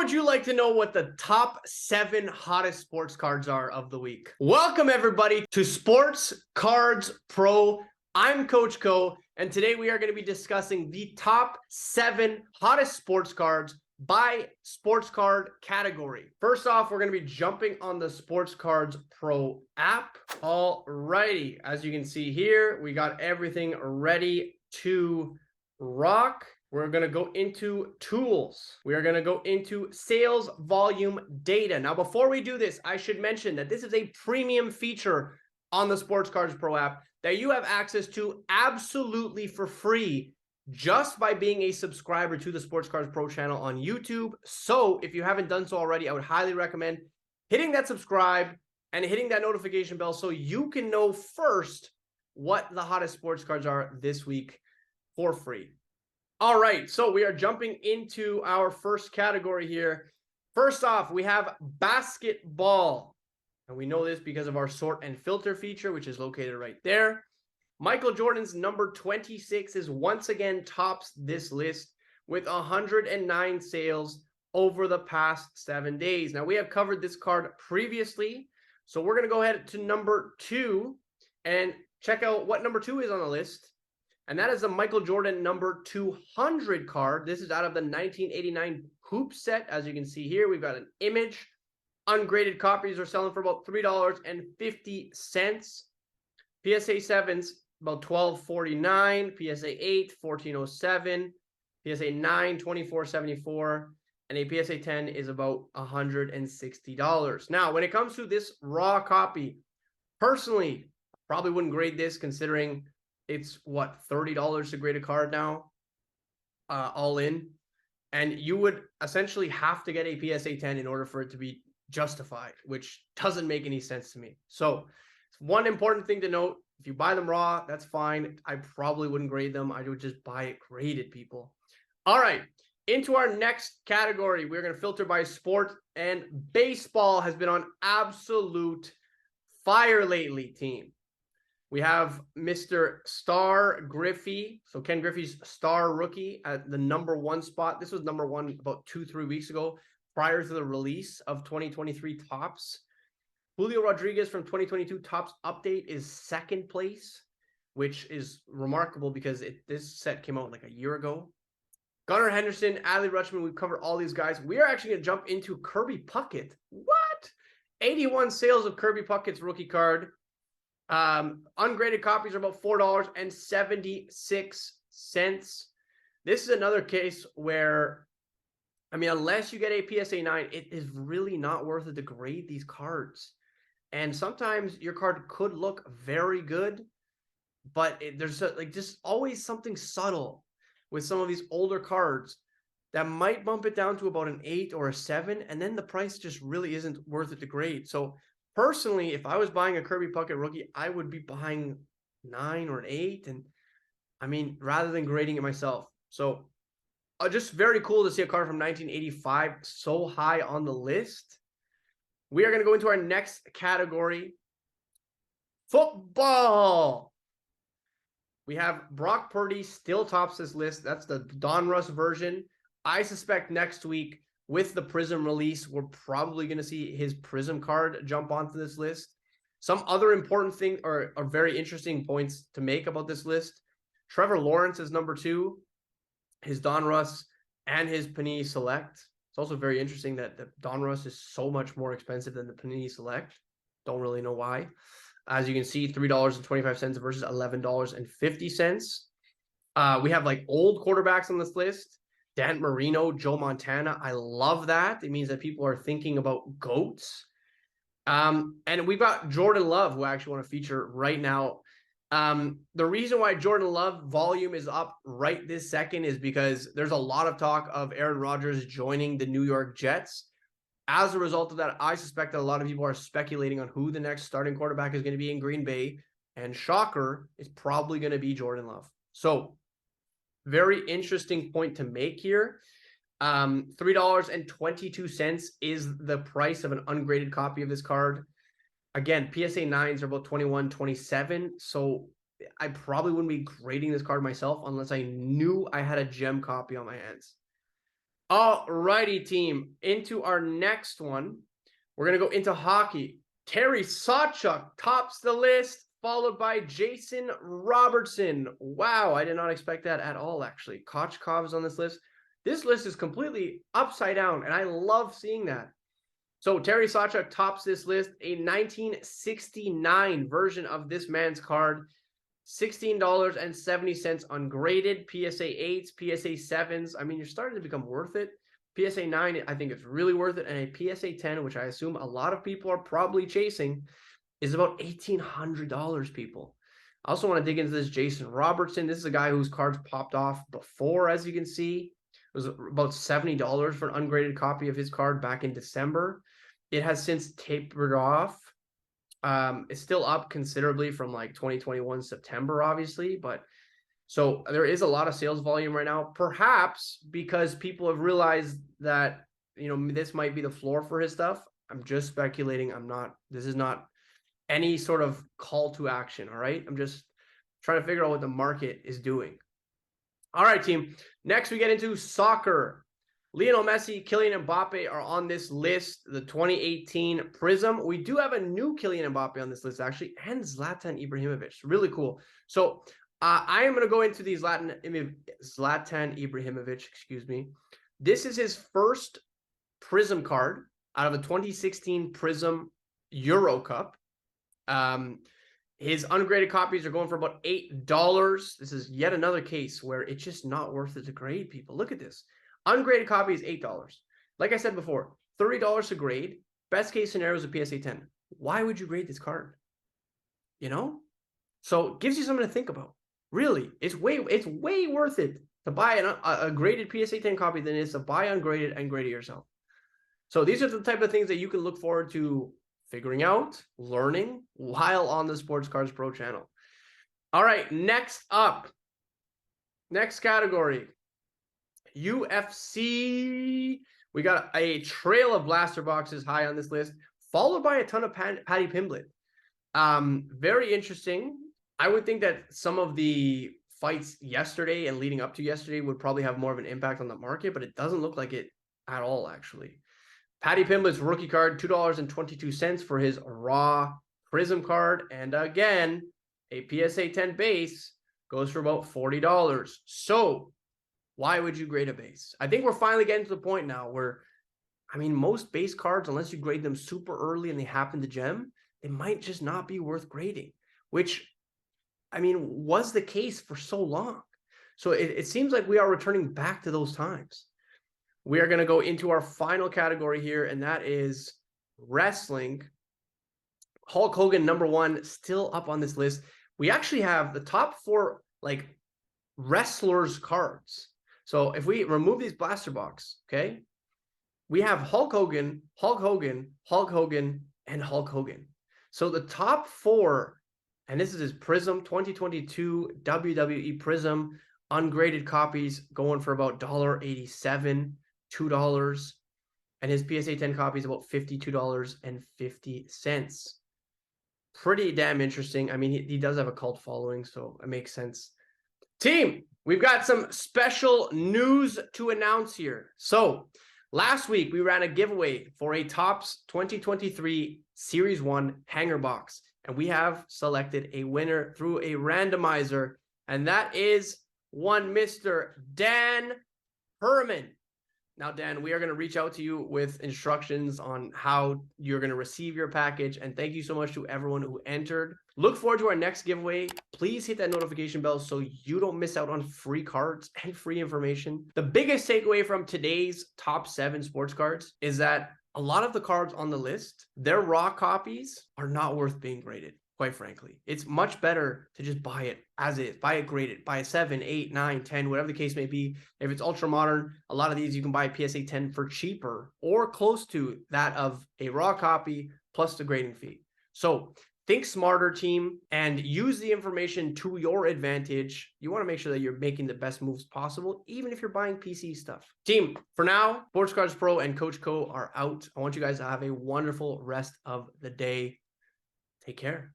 would you like to know what the top 7 hottest sports cards are of the week? Welcome, everybody, to Sports Cards Pro. I'm Coach Co, and today we are going to be discussing the top 7 hottest sports cards by sports card category. First off, we're going to be jumping on the Sports Cards Pro app. Alrighty, as you can see here, we got everything ready to rock. We're going to go into tools. We are going to go into sales volume data. Now, before we do this, I should mention that this is a premium feature on the Sports Cards Pro app that you have access to absolutely for free just by being a subscriber to the Sports Cards Pro channel on YouTube. So if you haven't done so already, I would highly recommend hitting that subscribe and hitting that notification bell so you can know first what the hottest sports cards are this week for free. All right, so we are jumping into our first category here. First off, we have basketball. And we know this because of our sort and filter feature, which is located right there. Michael Jordan's number 26 is once again tops this list with 109 sales over the past 7 days. Now, we have covered this card previously, so we're going to go ahead to number 2 and check out what number 2 is on the list. And that is the Michael Jordan number 200 card. This is out of the 1989 hoop set. As you can see here, we've got an image. Ungraded copies are selling for about $3.50. PSA 7s, about $12.49. PSA 8, $14.07. PSA 9, $24.74. And a PSA 10 is about $160. Now, when it comes to this raw copy, personally, probably wouldn't grade this considering it's what, $30 to grade a card now, all in. And you would essentially have to get a PSA 10 in order for it to be justified, which doesn't make any sense to me. So one important thing to note, if you buy them raw, that's fine. I probably wouldn't grade them. I would just buy it graded, people. All right, into our next category. We're going to filter by sport, and baseball has been on absolute fire lately, team. We have Mr. Star Griffey. So Ken Griffey's star rookie at the number 1 spot. This was number 1 about 2-3 weeks ago, prior to the release of 2023 Tops. Julio Rodriguez from 2022 Tops update is 2nd place, which is remarkable because this set came out like a year ago. Gunnar Henderson, Adley Rutschman, we've covered all these guys. We are actually going to jump into Kirby Puckett. What? 81 sales of Kirby Puckett's rookie card. Ungraded copies are about $4.76. This is another case where, I mean, unless you get a PSA 9, it is really not worth it to grade these cards. And sometimes your card could look very good, but there's just always something subtle with some of these older cards that might bump it down to about an 8 or a 7, and then the price just really isn't worth it to grade. So personally, if I was buying a Kirby Puckett rookie, I would be buying 9 or an 8, and I mean, rather than grading it myself. So just very cool to see a card from 1985 so high on the list. We are going to go into our next category, football. We have Brock Purdy still tops this list. That's the Donruss version. I suspect next week, with the Prism release, we're probably going to see his Prism card jump onto this list. Some other important thing or very interesting points to make about this list. Trevor Lawrence is number 2, his Donruss and his Panini Select. It's also very interesting that the Donruss is so much more expensive than the Panini Select. Don't really know why. As you can see, $3.25 versus $11.50. We have like old quarterbacks on this list. Dan Marino, Joe Montana. I love that. It means that people are thinking about GOATs. And we've got Jordan Love, who I actually want to feature right now. The reason why Jordan Love volume is up right this second is because there's a lot of talk of Aaron Rodgers joining the New York Jets. As a result of that, I suspect that a lot of people are speculating on who the next starting quarterback is going to be in Green Bay. And shocker, is probably going to be Jordan Love. So very interesting point to make here. $3.22 is the price of an ungraded copy of this card. Again, PSA 9s are about $21.27. So I probably wouldn't be grading this card myself unless I knew I had a gem copy on my hands. All righty, team. Into our next one. We're going to go into hockey. Terry Sawchuk tops the list, followed by Jason Robertson. Wow, I did not expect that at all, actually. Kochkov's on this list. This list is completely upside down, and I love seeing that. So Terry Sawchuk tops this list, a 1969 version of this man's card. $16.70 ungraded, PSA 8s, PSA 7s. I mean, you're starting to become worth it. PSA 9, I think it's really worth it. And a PSA 10, which I assume a lot of people are probably chasing, is about $1,800, people. I also want to dig into this Jason Robertson. This is a guy whose cards popped off before, as you can see. It was about $70 for an ungraded copy of his card back in December. It has since tapered off. It's still up considerably from like 2021 September, obviously, but so there is a lot of sales volume right now, perhaps because people have realized that, this might be the floor for his stuff. I'm just speculating. This is not any sort of call to action. All right. I'm just trying to figure out what the market is doing. All right, team. Next, we get into soccer. Lionel Messi, Kylian Mbappe are on this list, the 2018 Prism. We do have a new Kylian Mbappe on this list, actually, and Zlatan Ibrahimovic. Really cool. So I am going to go into the Zlatan Ibrahimovic, excuse me. This is his first Prism card out of a 2016 Prism Euro Cup. His ungraded copies are going for about $8. This is yet another case where it's just not worth it to grade, people. Look at this. Ungraded copy is $8. Like I said before, $30 to grade. Best case scenario is a PSA 10. Why would you grade this card? So it gives you something to think about. Really, it's way worth it to buy a graded PSA 10 copy than it is to buy ungraded and grade it yourself. So these are the type of things that you can look forward to figuring out, learning while on the Sports Cards Pro channel. All right, next up, next category. UFC. We got a trail of blaster boxes high on this list, followed by a ton of Paddy Pimblett. Very interesting. I would think that some of the fights yesterday and leading up to yesterday would probably have more of an impact on the market, but it doesn't look like it at all, actually. Paddy Pimblett's rookie card, $2.22 for his raw Prism card. And again, a PSA 10 base goes for about $40. So why would you grade a base? I think we're finally getting to the point now where, most base cards, unless you grade them super early and they happen to gem, it might just not be worth grading, which, was the case for so long. So it seems like we are returning back to those times. We are going to go into our final category here, and that is wrestling. Hulk Hogan, #1, still up on this list. We actually have the top 4, wrestlers cards. So if we remove these blaster box, okay, we have Hulk Hogan, Hulk Hogan, Hulk Hogan, and Hulk Hogan. So the top 4, and this is his Prism 2022 WWE Prism, ungraded copies going for about $1.87, $2, and his PSA 10 copies about $52.50. Pretty damn interesting. He does have a cult following, so it makes sense. Team, we've got some special news to announce here. So last week, we ran a giveaway for a Topps 2023 Series 1 hanger box, and we have selected a winner through a randomizer, and that is one Mr. Dan Herman. Now, Dan, we are going to reach out to you with instructions on how you're going to receive your package. And thank you so much to everyone who entered. Look forward to our next giveaway. Please hit that notification bell so you don't miss out on free cards and free information. The biggest takeaway from today's top 7 sports cards is that a lot of the cards on the list, their raw copies are not worth being graded. Quite frankly, it's much better to just buy it as is, buy it graded, buy a 7, 8, 9, 10, whatever the case may be. If it's ultra modern, a lot of these you can buy a PSA 10 for cheaper or close to that of a raw copy plus the grading fee. So think smarter, team, and use the information to your advantage. You want to make sure that you're making the best moves possible, even if you're buying PC stuff. Team, for now, Sports Cards Pro and Coach Co are out. I want you guys to have a wonderful rest of the day. Take care.